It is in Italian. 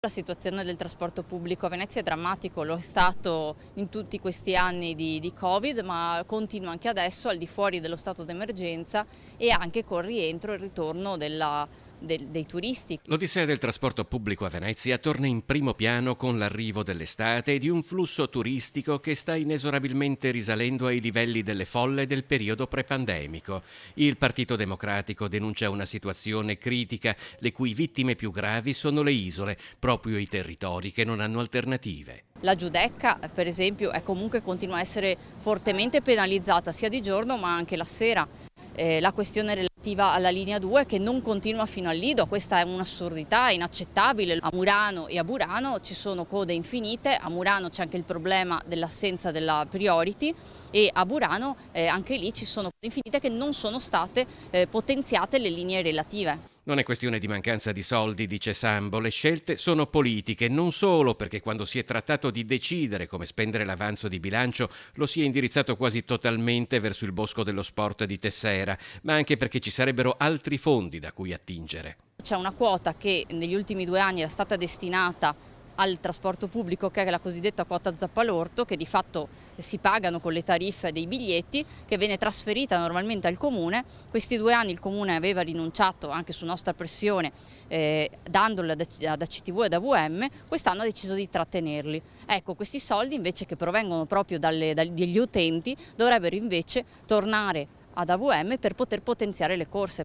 La situazione del trasporto pubblico a Venezia è drammatico, lo è stato in tutti questi anni di Covid, ma continua anche adesso al di fuori dello stato d'emergenza e anche col rientro e il ritorno dei turisti. L'odissea del trasporto pubblico a Venezia torna in primo piano con l'arrivo dell'estate e di un flusso turistico che sta inesorabilmente risalendo ai livelli delle folle del periodo prepandemico. Il Partito Democratico denuncia una situazione critica, le cui vittime più gravi sono le isole, proprio i territori che non hanno alternative. La Giudecca, per esempio, continua a essere fortemente penalizzata sia di giorno ma anche la sera. La questione relativa alla linea 2 che non continua fino al Lido, questa è un'assurdità, inaccettabile. A Murano e a Burano ci sono code infinite, a Murano c'è anche il problema dell'assenza della priority e a Burano anche lì ci sono code infinite che non sono state potenziate le linee relative. Non è questione di mancanza di soldi, dice Sambo, le scelte sono politiche, non solo perché quando si è trattato di decidere come spendere l'avanzo di bilancio lo si è indirizzato quasi totalmente verso il Bosco dello Sport di Tessera, ma anche perché ci sarebbero altri fondi da cui attingere. C'è una quota che negli ultimi 2 anni era stata destinata al trasporto pubblico, che è la cosiddetta quota Zappalorto, che di fatto si pagano con le tariffe dei biglietti, che viene trasferita normalmente al Comune. Questi 2 anni il Comune aveva rinunciato, anche su nostra pressione, dandoli ad ACTV ed AVM, quest'anno ha deciso di trattenerli. Ecco, questi soldi invece che provengono proprio dagli utenti dovrebbero invece tornare ad AVM per poter potenziare le corse.